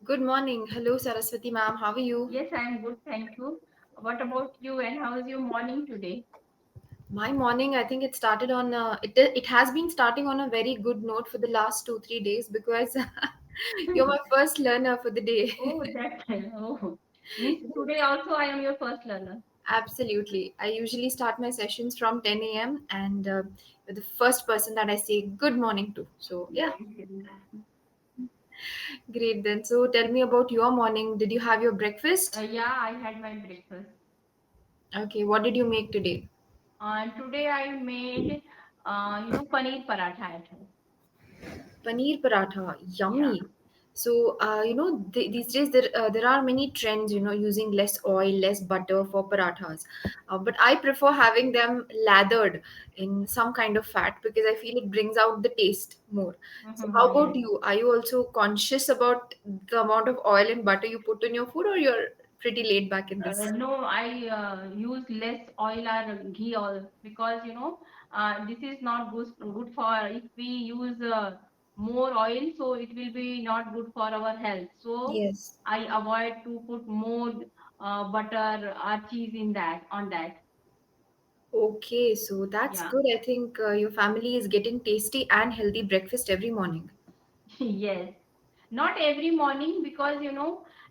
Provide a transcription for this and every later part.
Good morning. Hello, Saraswati ma'am. How are you? Yes, I'm good, thank you. What about you and how is your morning today? My morning, I think it started on it has been starting on a very good note for the last 2 3 days because you're my first learner for the day. Oh, that oh means today also I am your first learner. Absolutely. I usually start my sessions from 10 a.m. and you're the first person that I say good morning to. So yeah, Yes, yes. great then. So tell me about your morning. Did you have your breakfast? Yeah, I had my breakfast. Okay, what did you make today? Today I made paneer paratha at home. Paneer paratha, Yeah. yummy. So, these days there are many trends, using less oil, less butter for parathas. But I prefer having them lathered in some kind of fat because I feel it brings out the taste more. So, how about Yes. you? Are you also conscious about the amount of oil and butter you put in your food, or you're pretty laid back in this? No, I use less oil or ghee oil because this is not good for if we use more oil, so it will be not good for our health. So Yes. I avoid to put more butter or cheese in that on that. Okay, so that's Yeah. good. I think your family is getting tasty and healthy breakfast every morning. Yes. Not every morning because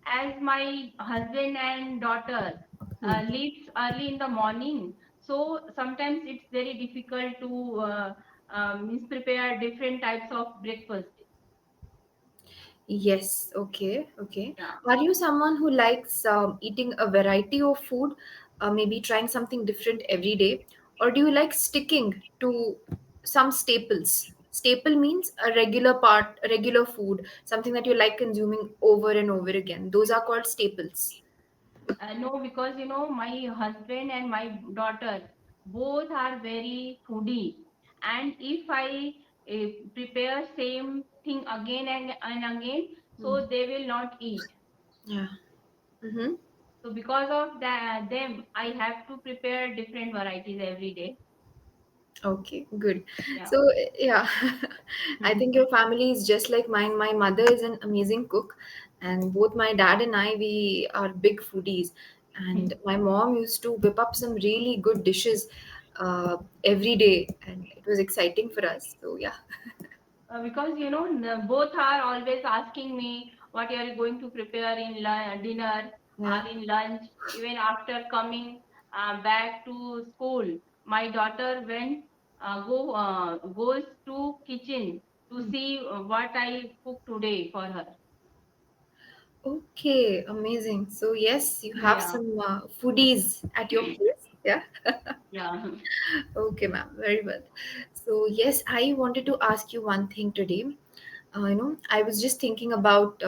as my husband and daughter Hmm. leaves early in the morning, so sometimes it's very difficult to means prepare different types of breakfast. Yes, okay, okay. Yeah. Are you someone who likes eating a variety of food, maybe trying something different every day, or do you like sticking to some staples? Staple means a regular part, a regular food, something that you like consuming over and over again. Those are called staples. No, because my husband and my daughter both are very foodie, and if I prepare same thing again and again, Hmm. so they will not eat. Yeah. Mm-hmm. So because of that, them, I have to prepare different varieties every day. Okay, good. Yeah. So, yeah, I think your family is just like mine. My mother is an amazing cook, and both my dad and I, we are big foodies. And my mom used to whip up some really good dishes every day, and it was exciting for us. So, yeah. Because both are always asking me what are you going to prepare in dinner Yeah. or in lunch. Even after coming back to school, my daughter went goes to kitchen to Hmm. see what I cook today for her. Okay, amazing. So, yes, you have Yeah, some foodies at your place. Yeah. yeah. Okay, ma'am. Very well. So, yes, I wanted to ask you one thing today. I was just thinking about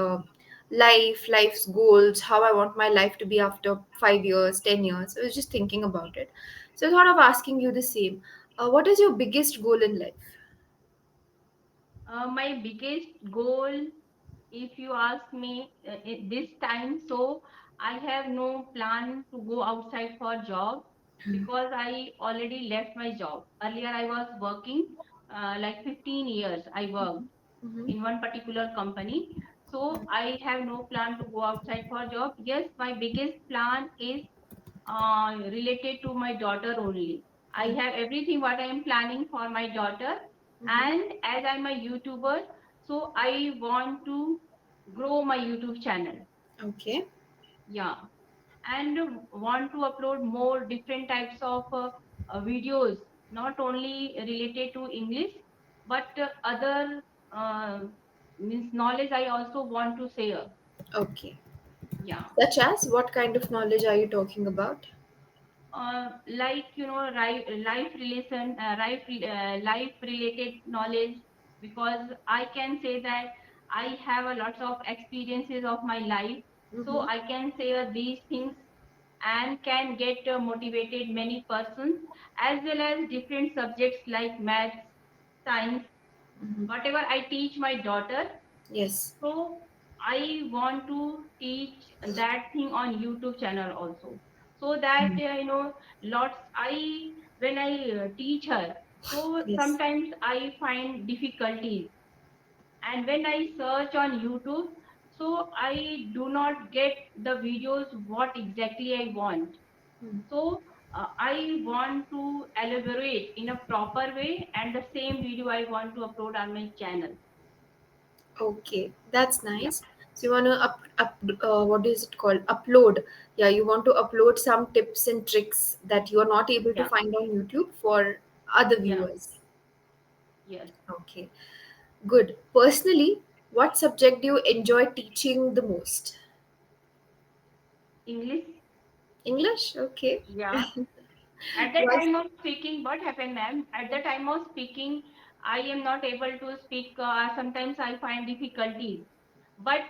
life's goals, how I want my life to be after 5 years, 10 years. I was just thinking about it. So, I thought of asking you the same. What is your biggest goal in life? My biggest goal, if you ask me this time, so I have no plan to go outside for job because I already left my job. Earlier, I was working like 15 years. I worked Mm-hmm. in one particular company. So I have no plan to go outside for job. Yes, my biggest plan is related to my daughter only. I have everything what I am planning for my daughter, Mm-hmm. and as I'm a YouTuber, so I want to grow my YouTube channel. Okay. Yeah, and want to upload more different types of videos, not only related to English, but other means knowledge I also want to share. Okay. Yeah. Such as what kind of knowledge are you talking about? Like life related knowledge, because I can say that I have a lots of experiences of my life, so Mm-hmm. I can say these things and can get motivated many persons, as well as different subjects like maths, science, Mm-hmm. whatever I teach my daughter. Yes. So I want to teach that thing on YouTube channel also. So that Mm. lots I when I teach her. So Yes. sometimes I find difficulties, and when I search on YouTube, So I do not get the videos what exactly I want. Hmm. So I want to elaborate in a proper way, and the same video I want to upload on my channel. Okay, that's Yeah, nice. So you want to what is it called? Upload. Yeah, you want to upload some tips and tricks that you are not able to yeah, find on YouTube for other yeah, viewers. yes. Okay, good. Personally, what subject do you enjoy teaching the most? English. English? Okay. Yeah. At the Was time of speaking, what happened, ma'am? At the time of speaking, I am not able to speak. Sometimes I find difficulties. But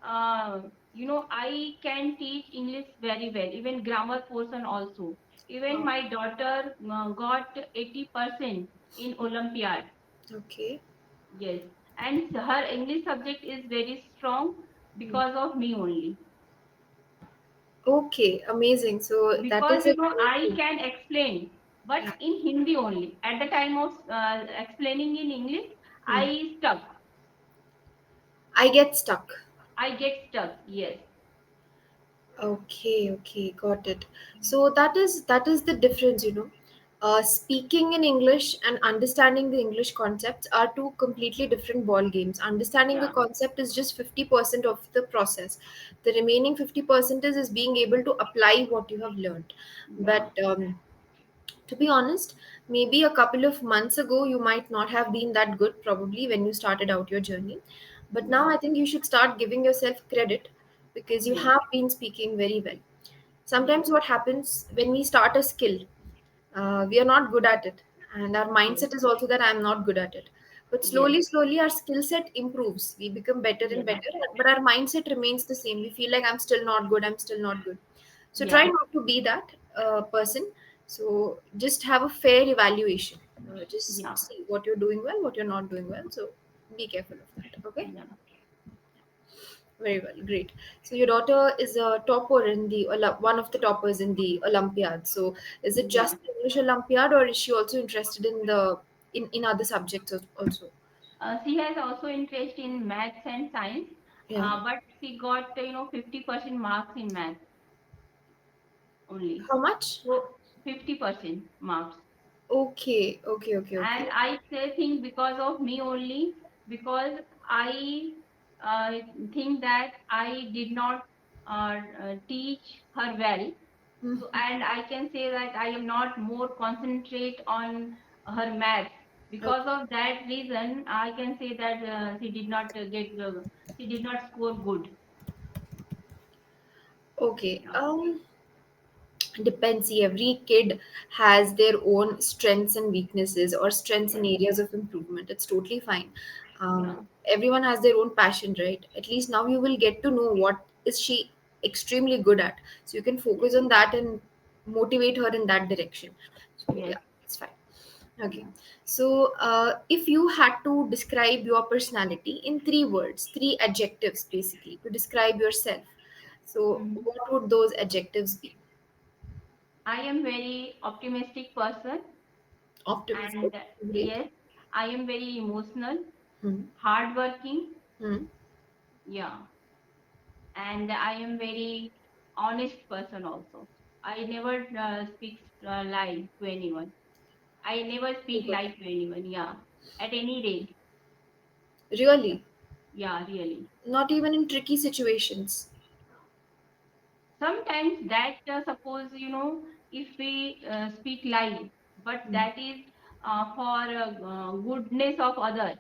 I can teach English very well, even grammar portion also. Even wow. my daughter got 80% in Olympiad. Okay. Yes, and her English subject is very strong Hmm. because of me only. Okay, amazing. So that Because is a great I thing. can explain, but Yeah. in Hindi only. At the time of explaining in English, Hmm. I stuck. I get stuck. I get stuck. Yes. Okay, okay, got it. So that is the difference, you know. Speaking in English and understanding the English concepts are two completely different ball games. Understanding the Yeah. concept is just 50% of the process. The remaining 50% is being able to apply what you have learned. Yeah. But to be honest, maybe a couple of months ago you might not have been that good probably when you started out your journey. But now Yes. I think you should start giving yourself credit because you Yes. have been speaking very well. Yes. Sometimes what happens when we start a skill, we are not good at it, and our Yes. mindset is also that I'm not good at it. But Yes. slowly our skill set improves, we become better and Yes. better, but our mindset remains the same. We feel like I'm still not good, I'm still not good. So try Yeah. not to be that person. So just have a fair evaluation. Just Yeah. see what you're doing well, what you're not doing well. So be careful of that. Okay. Yeah. Very well, great. So your daughter is a topper in the one of the toppers in the Olympiad. So is it Yeah. just the English Olympiad, or is she also interested in the in other subjects also? She has also interest in maths and science, Yeah. but she got 50% marks in math only. How much? So 50% marks. Okay, okay, okay, And okay. I say think because of me only, because I uh, think that I did not teach her well. So, Mhm. and I can say that I am not more concentrate on her maths. Because Okay. of that reason, I can say that she did not score good. Okay. Yeah, Depends. See, every kid has their own strengths and weaknesses, or strengths and yes, areas of improvement. It's totally fine. yeah, Everyone has their own passion, right? At least now you will get to know what is she extremely good at, so you can yes, focus on that and motivate her in that direction. So yes, yeah, it's fine. Okay. yeah. So if you had to describe your personality in three words, three adjectives basically to describe yourself, so Mhm. what would those adjectives be? I am very optimistic person, Optimistic. and Great. yes, I am very emotional, Hmm. hardworking. Hmm. Yeah, and I am very honest person also. I never speak lie to anyone. I never Very speak good. lie to anyone. Yeah, at any rate. Really? Yeah, really. Not even in tricky situations. Sometimes that suppose if we speak lie, but Hmm. that is for goodness of other.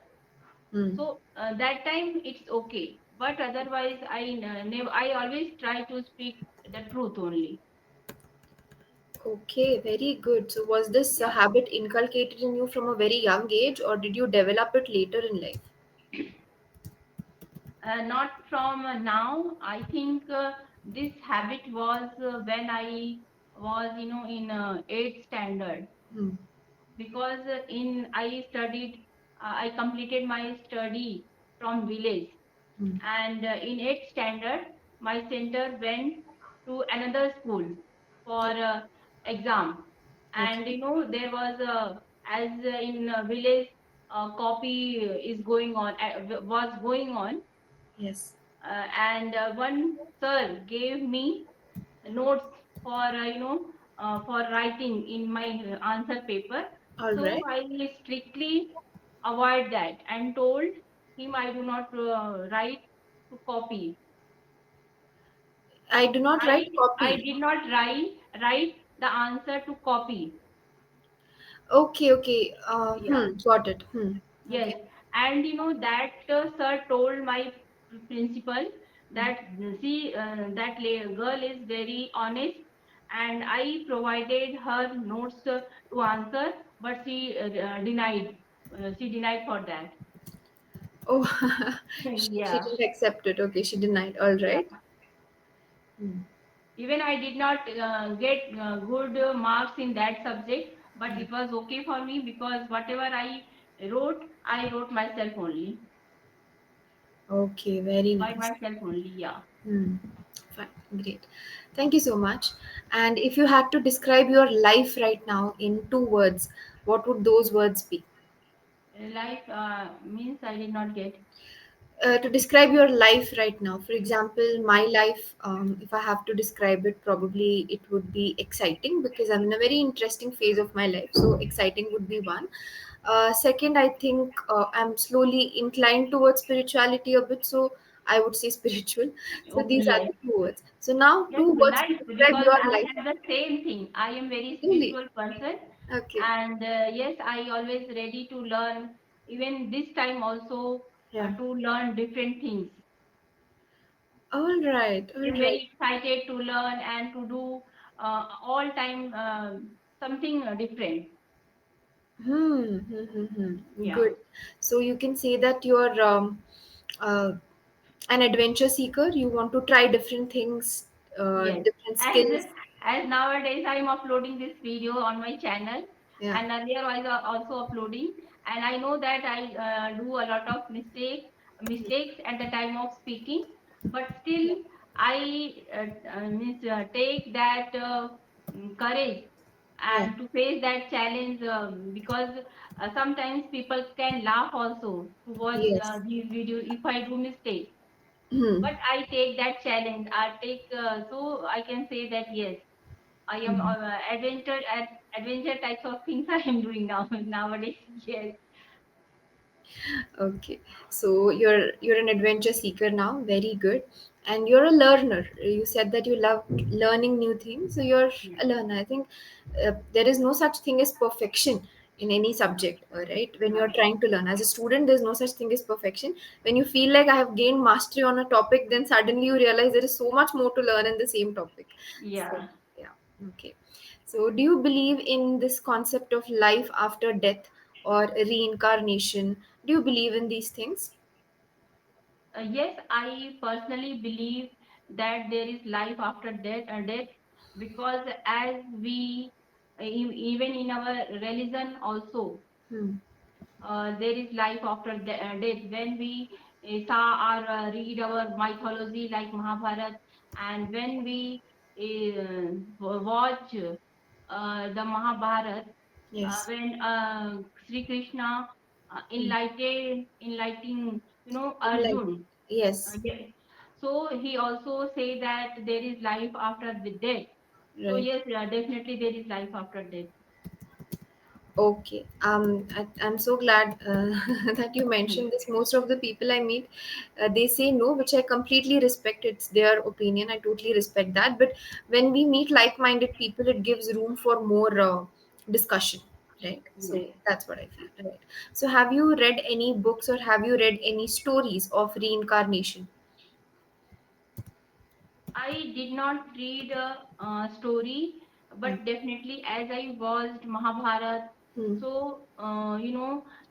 Hmm. So that time it's okay. But otherwise, never. I always try to speak the truth only. Okay, very good. So was this a Yeah. habit inculcated in you from a very young age, or did you develop it later in life? Not from now. I think this habit was when I was, in eighth standard, Hmm. because in I studied, I completed my study from village, Hmm. and in eighth standard, my center went to another school for exam, and Okay. there was as in village, copy is going on, was going on. Yes. and one sir gave me notes for for writing in my answer paper. All So right. I strictly avoid that and told him I do not write to copy. I do not I write I copy. did not write the answer to copy. Okay, okay. Yeah. Got it. Yes, Okay. and that sir told my principal that see girl is very honest, and I provided her notes to answer, but she denied. She denied for that. Oh, she Yeah, didn't accept it. Okay, she denied. All yeah. right. Hmm. Even I did not get good marks in that subject, but it was okay for me because whatever I wrote myself only, Okay, very by nice. myself only. Yeah. Hmm. Fine, great. Thank you so much. And if you had to describe your life right now in two words, what would those words be? Life means I did not get. To describe your life right now, for example, my life, if I have to describe it, probably it would be exciting because I'm in a very interesting phase of my life. So exciting would be one. Second, I think I'm slowly inclined towards spirituality a bit, so I would say spiritual. So Okay, these are yes. the two words. So now Yes, two words to nice describe because your I life. have the same thing. I am very Really? spiritual person, Okay. and yes, I always ready to learn. Even this time also Yeah. to learn different things. All right. I All am right. very excited to learn and to do all time something different. Yeah. Good. So you can say that you're uh, an adventure seeker. You want to try different things, Yes, different as skills. as nowadays I am uploading this video on my channel, Yeah. and earlier I was also uploading, and I know that I do a lot of mistakes at the time of speaking, but still I take that courage Yeah. and to face that challenge because sometimes people can laugh also to watch Yes. these videos if I do mistake, Hmm. but I take that challenge. I take so I can say that yes, I am adventure types of things I am doing now nowadays. Yes, Okay, so you're an adventure seeker now. Very good, and you're a learner. You said that you love learning new things, so you're yeah, a learner. I think there is no such thing as perfection in any subject. All right, when yeah, you're trying to learn as a student, there's no such thing as perfection. When you feel like I have gained mastery on a topic, then suddenly you realize there is so much more to learn in the same topic. So yeah. yeah, okay. So do you believe in this concept of life after death or reincarnation? Do you believe in these things? Yes, I personally believe that there is life after death because as we even in our religion also Hmm. there is life after death. When we saw or read our mythology like Mahabharata, and when we watch the Mahabharata, Yes. when Sri Krishna Hmm. enlightening, Like, Arjun. yes. Yes. So he also say that there is life after the death. So Right. yes, definitely there is life after death. Okay. I'm so glad that you mentioned this. Most of the people I meet, they say no, which I completely respect. It's their opinion. I totally respect that. But when we meet like-minded people, it gives room for more discussion, right? Yes. So that's what I feel. Right. So have you read any books or have you read any stories of reincarnation? I did not read a story, Hmm. but definitely as I watched Mahabharat, Hmm. so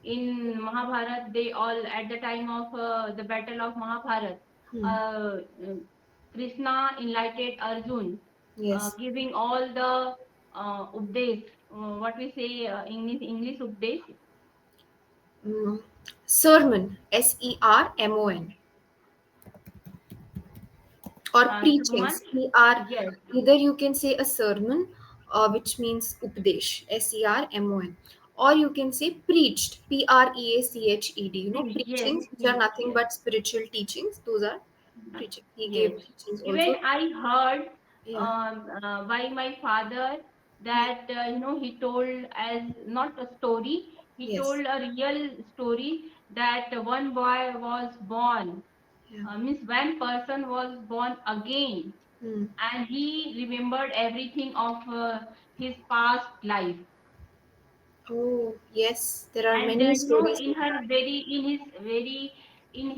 in Mahabharat, they all at the time of the battle of Mahabharat, Hmm. uh, uh, Krishna enlightened Arjun, Yes. giving all the updates. What we say English updates. Mm. Sermon, Sermon, or Someone, preachings. We are yes, either you can say a sermon, which means updesh, Sermon, or you can say preached, Preached. You know, yes, preachings, which are preach, nothing yes. but spiritual teachings. Those are. Preaching. He gave Yes. teachings Even also. I heard Yeah. by my father Hmm. that he told as not a story. He Yes. told a real story that one boy was born. Yeah. Means one person was born again, Hmm. and he remembered everything of his past life. Oh, yes. There are And many stories in like her that. very in his very in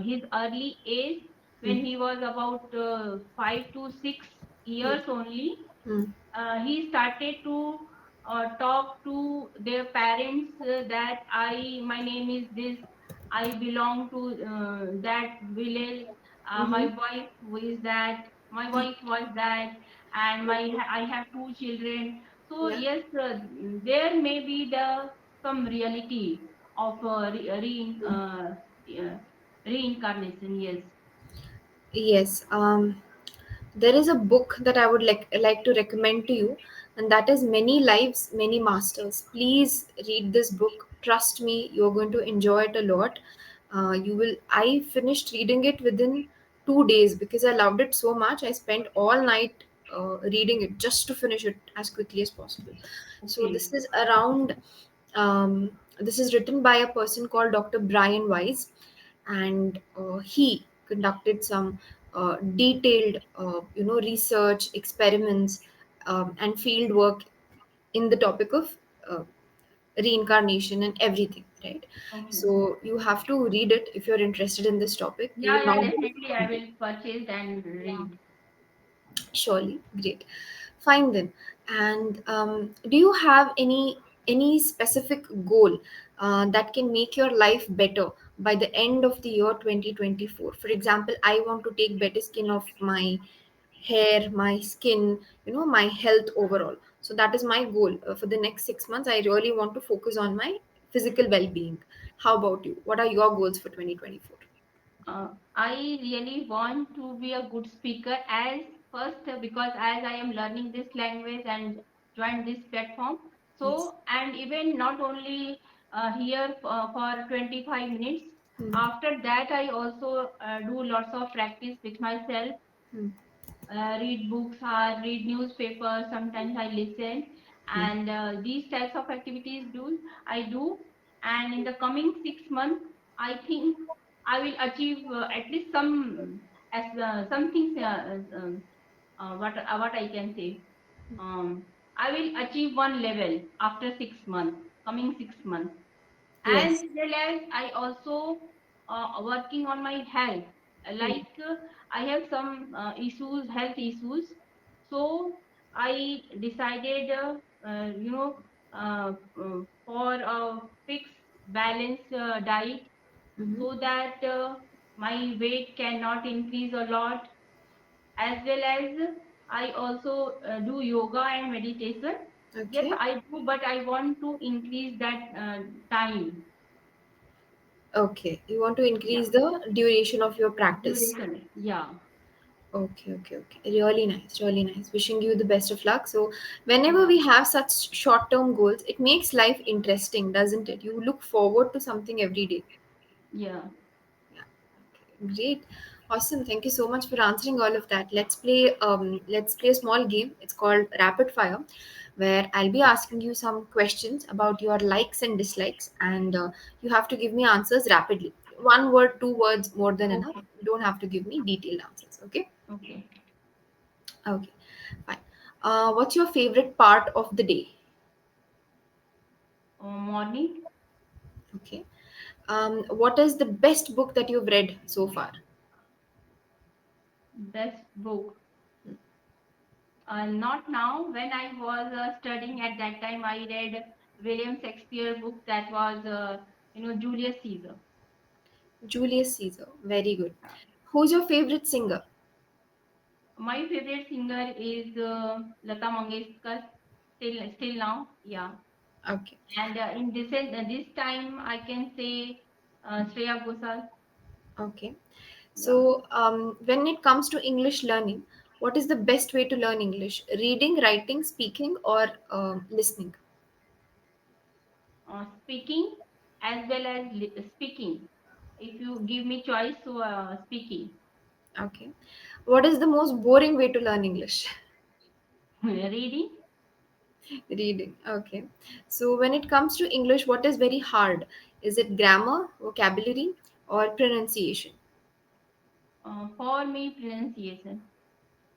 his early age, Hmm. when he was about 5 to 6 Hmm. years only, Hmm. he started to talk to their parents that my name is this, I belong to that village, my Mm-hmm. wife who is that, my wife was that, and Okay. I have two children. So Yeah. yes, there may be the some reality of Hmm. uh, reincarnation. Yes. Yes. There is a book that I would like to recommend to you, and that is Many Lives, Many Masters. Please read this book. Trust me, you're going to enjoy it a lot. You will. I finished reading it within 2 days because I loved it so much. I spent all night reading it just to finish it as quickly as possible. So Okay. this is written by a person called Dr. Brian Weiss, and he conducted some detailed research experiments and field work in the topic of uh, reincarnation and everything, right? Okay. So you have to read it if you're interested in this topic. You Yeah, will yeah, not be definitely. I disappointed. will purchase and read. Surely, great. Fine then. And do you have any specific goal that can make your life better by the end of the year 2024? For example, I want to take better skin of my hair, my skin, my health overall. So that is my goal for the next 6 months. I really want to focus on my physical well-being. How about you? What are your goals for 2024? I really want to be a good speaker as first because as I am learning this language and join this platform. Yes. So, and even not only here for 25 minutes. Hmm. After that, I also do lots of practice with myself, Hmm. read books or read newspapers. Sometimes I listen, Hmm. and these types of activities do I do. And in the coming 6 months, I think I will achieve at least some things. What I can say. I will achieve one level after 6 months. Coming 6 months, as Yes. well as I also working on my health. Hmm. Like I have some health issues. So I decided, for a fixed balanced diet Hmm. so that my weight cannot increase a lot. As well as I also do yoga and meditation. Yes, Okay. I do, but I want to increase that time. Okay, you want to Yeah, increase the duration of your practice. duration. Yeah, Okay, okay, okay. Really nice, really nice. Wishing you the best of luck. So, whenever yeah, we have such short term goals, it makes life interesting, doesn't it? You look forward to something every day. yeah. Yeah. Okay. Great. Awesome. Thank you so much for answering all of that. Let's play a small game. It's called Rapid Fire, where I'll be asking you some questions about your likes and dislikes, and you have to give me answers rapidly. One word, two words, more than enough. Okay, You don't have to give me detailed answers. Okay? okay. Okay. Fine. What's your favorite part of the day? Morning, Okay. What is the best book that you've read so far? best book. Not now. When I was studying at that time, I read William Shakespeare book that was, Julius Caesar. Julius Caesar. Very good. Who's your favorite singer? My favorite singer is Lata Mangeshkar. Still now, yeah. Okay. And this time, I can say Shreya Ghosal. Okay. Yeah. So, when it comes to English learning, what is the best way to learn English? Reading, writing, speaking, or listening? Speaking as well as speaking. if you give me choice, so speaking. Okay. What is the most boring way to learn English? Reading. Reading. Okay. So when it comes to English, what is very hard? Is it grammar, vocabulary, or pronunciation? For me, pronunciation.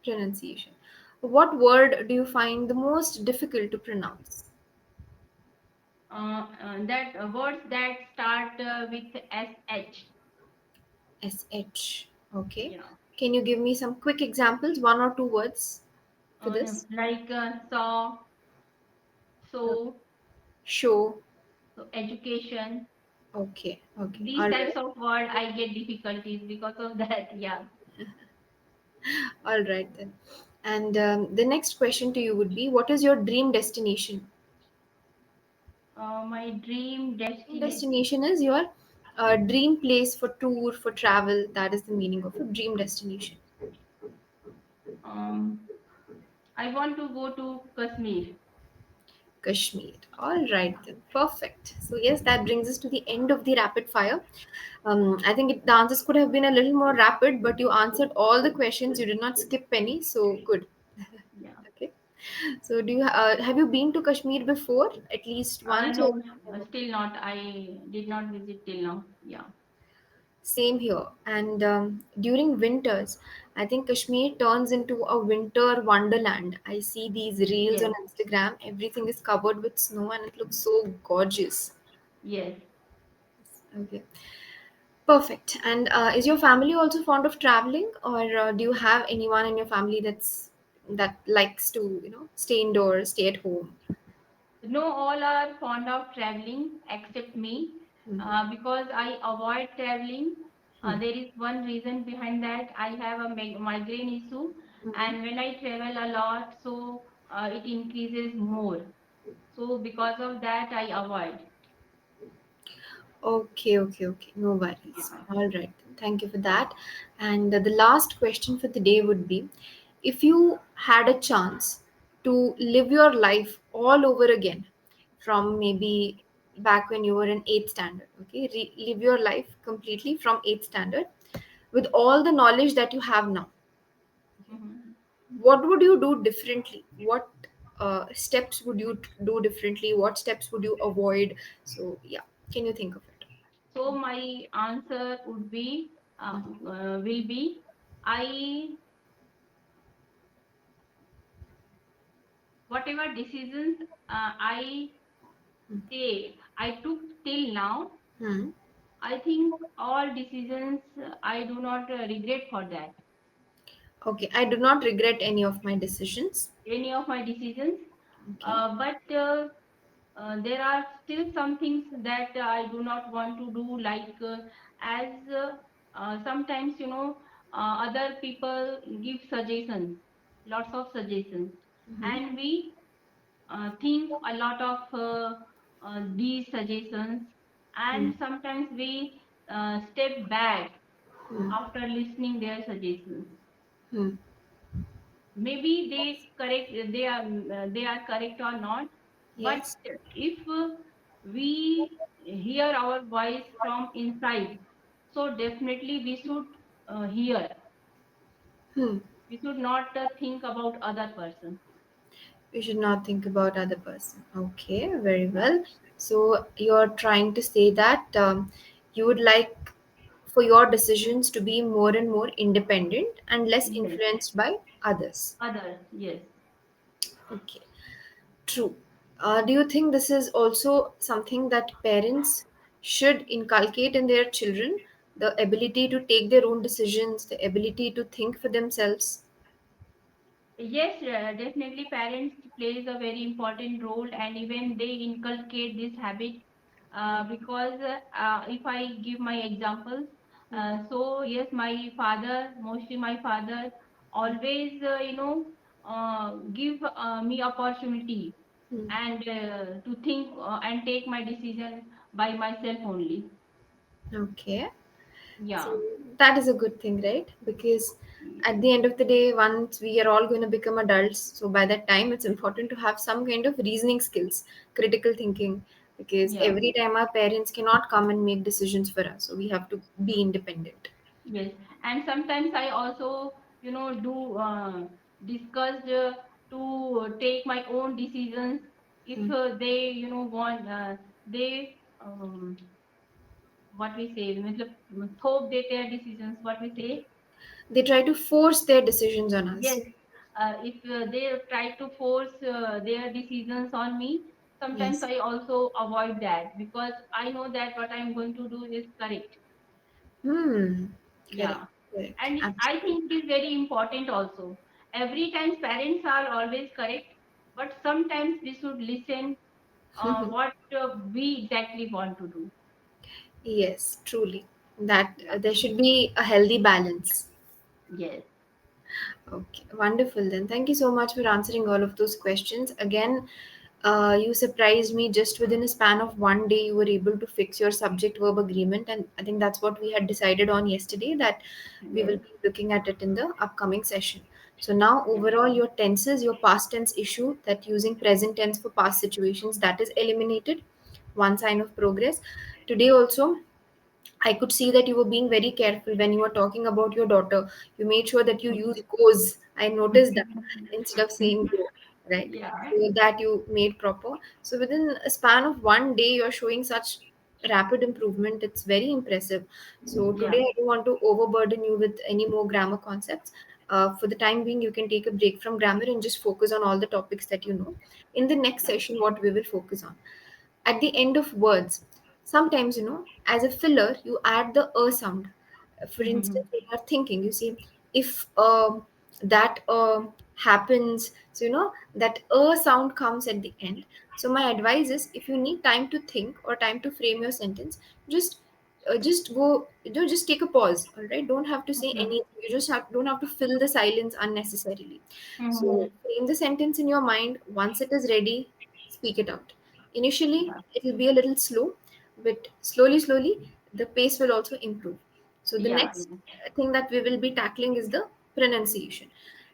Pronunciation. What word do you find the most difficult to pronounce? That words that start with sh. SH. Okay. Yeah. Can you give me some quick examples, one or two words for this? Like saw, Uh, so, Show. so education. Okay. Okay. These All types right. of word I get difficulties because of that. Yeah. All right then. And the next question to you would be, what is your dream destination? My dream Dream destination. destination is your dream place for tour, for travel. That is the meaning of a dream destination. Um, I want to go to Kashmir. Kashmir. All right then. Perfect. So yes, that brings us to the end of the rapid fire. I think the answers could have been a little more rapid, but you answered all the questions. You did not skip any. So good. Yeah. Okay. So do you have you been to Kashmir before? At least once or No, still not. I did not visit till now. Yeah. same here. And during winters, I think Kashmir turns into a winter wonderland. I see these reels on Yes. Instagram. Everything is covered with snow and it looks so gorgeous. Yes. Okay. Perfect. And is your family also fond of traveling, or do you have anyone in your family that likes to stay indoors, stay at home? No, all are fond of traveling except me Hmm. because I avoid traveling. Hmm. There is one reason behind that. I have a migraine issue, Hmm. and when I travel a lot, so it increases more. So because of that, I avoid. Okay, okay, okay. No worries. Yeah. All right. Thank you for that. And the last question for the day would be, if you had a chance to live your life all over again from maybe back when you were in 8th standard, okay? Live your life completely from 8th standard with all the knowledge that you have now. Okay? Mhm. What would you do differently? What steps would you do differently? What steps would you avoid? So, yeah, can you think of it? So my answer would be will be I whatever decisions I say I took till now. Hmm. I think all decisions I do not regret for that. Okay, I do not regret any of my decisions. Any of my decisions, Okay. but there are still some things that I do not want to do, like as sometimes other people give suggestions, lots of suggestions, Mm-hmm. and we think a lot of these suggestions, Hmm. and sometimes we step back Hmm. after listening their suggestions. Hmm. Maybe they are correct or not, but Yes. if we hear our voice from inside, so definitely we should hear. Hmm. We should not think about other person. We should not think about other person. Okay, very Yeah. well. So you're trying to say that you would like for your decisions to be more and more independent and less Yes. influenced by others. Others. Yes. Okay. True. Do you think this is also something that parents should inculcate in their children? The ability to take their own decisions, the ability to think for themselves? Yes, definitely parents plays a very important role, and even they inculcate this habit because if I give my examples, so yes, my father, mostly my father, always give me opportunity Hmm. and to think and take my decision by myself only. Okay. So Yeah. that is a good thing, right? Because at the end of the day, once we are all going to become adults, so by that time, it's important to have some kind of reasoning skills, critical thinking, because Yeah. every time our parents cannot come and make decisions for us, so we have to be independent. Yes, and sometimes I also, do discuss to take my own decisions if Hmm. they, want they what we say, matlab, thope they their decisions. What we say, They try to force their decisions on us. yes. If they try to force their decisions on me, sometimes Yes. I also avoid that because I know that what I'm going to do is correct. Hmm. Correct. Yeah. Correct. And I Absolutely. think it is very important also. Every time parents are always correct, but sometimes we should listen what we exactly want to do. Yes, truly. That Yeah. there should be a healthy balance. Yes. Okay, wonderful then. Thank you so much for answering all of those questions. Again, you surprised me just within a span of one day. You were able to fix your subject verb agreement, and I think that's what we had decided on yesterday that we will Yes. be looking at it in the upcoming session. So, now Yes. overall, your tenses, your past tense issue that using present tense for past situations, that is eliminated. One sign of progress. Today, also, I could see that you were being very careful when you were talking about your daughter. You made sure that you use goes. I noticed that instead of saying go, right? Yeah. So that you made proper. So within a span of one day, you're showing such rapid improvement. It's very impressive. So Yeah. today, I don't want to overburden you with any more grammar concepts. For the time being, you can take a break from grammar and just focus on all the topics that you know. In the next Yeah. session, what we will focus on at the end of words, sometimes as a filler you add the sound. For instance, when you are thinking, you say if that happens, so that sound comes at the end. So my advice is, if you need time to think or time to frame your sentence, just just go, just take a pause. All right, don't have to say anything. You just don't have to fill the silence unnecessarily. So Mhm. frame the sentence in your mind. Once it is ready, speak it out. Initially, Yeah. it will be a little slow, but slowly, the pace will also improve. So, the Yeah. next thing that we will be tackling is the pronunciation.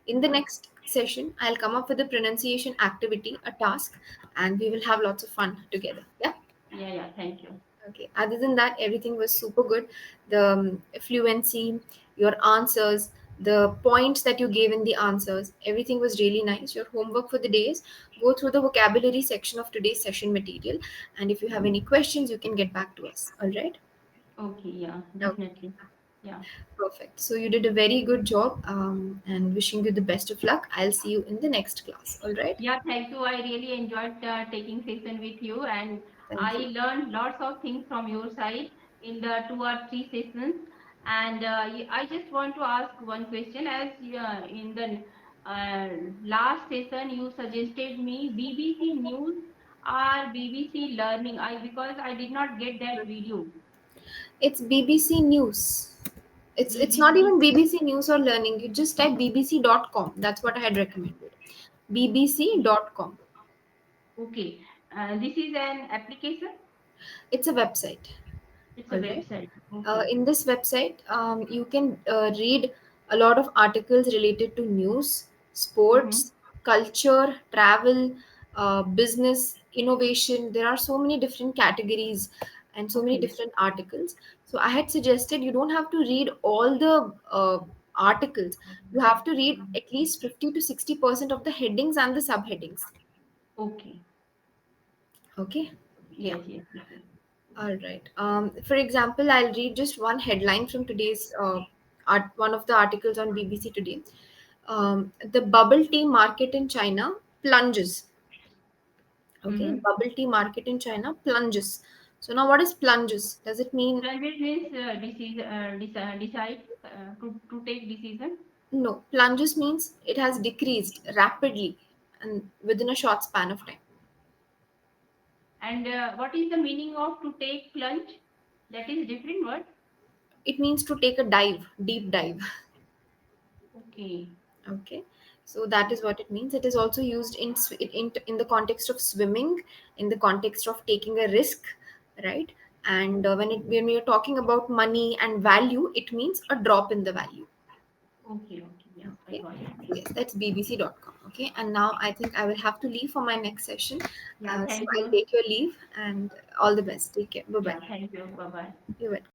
In the Yeah. next session, I'll come up with a pronunciation activity, a task, and we will have lots of fun together. Yeah. Yeah. Yeah. Thank you. Okay. Other than that, everything was super good. The fluency, your answers, the points that you gave in the answers, everything was really nice. Your homework for the day is go through the vocabulary section of today's session material. And if you have any questions, you can get back to us. All right. Okay. Yeah. Okay. Definitely. Yeah. Perfect. So you did a very good job, and wishing you the best of luck. I'll see you in the next class. All right. Yeah, thank you. I really enjoyed taking session with you, and Thank I you. learned lots of things from your side in the 2 or 3 sessions. And I just want to ask one question. As in the uh, last session, you suggested me BBC News or BBC Learning. I because I did not get that video. It's BBC News. It's not BBC. even BBC News or Learning. You just type bbc.com. That's what I had recommended. bbc.com. Okay, this is an application. It's a website. It's a All right. website. Okay. In this website, you can read a lot of articles related to news, Mm-hmm. sports, culture, travel, business, innovation. There are so many different categories and so many Okay. different articles. So I had suggested you don't have to read all the articles. You have to read at least 50 to 60% of the headings and the subheadings. Okay. Okay. Yeah. Yes, yes, yes, yes. All right. For example, I'll read just one headline from today's one of the articles on BBC today. The bubble tea market in China plunges. Okay, Mm-hmm. bubble tea market in China plunges. So now, what is plunges? Does it mean Language means decide to take decision. no? Plunges means it has decreased rapidly and within a short span of time. And what is the meaning of to take plunge? That is different word. It means to take a dive, deep dive. Okay. Okay, so that is what it means. It is also used in the context of swimming, in the context of taking a risk, right? And when we are talking about money and value, it means a drop in the value. Okay. Okay. Yes, I Okay, got it. so yes, that's bbc.com. Okay, and now I think I will have to leave for my next session. Yeah, So thank I'll you. take your leave and all the best. Take care. Bye bye. Yeah, thank you. Bye bye. You're welcome.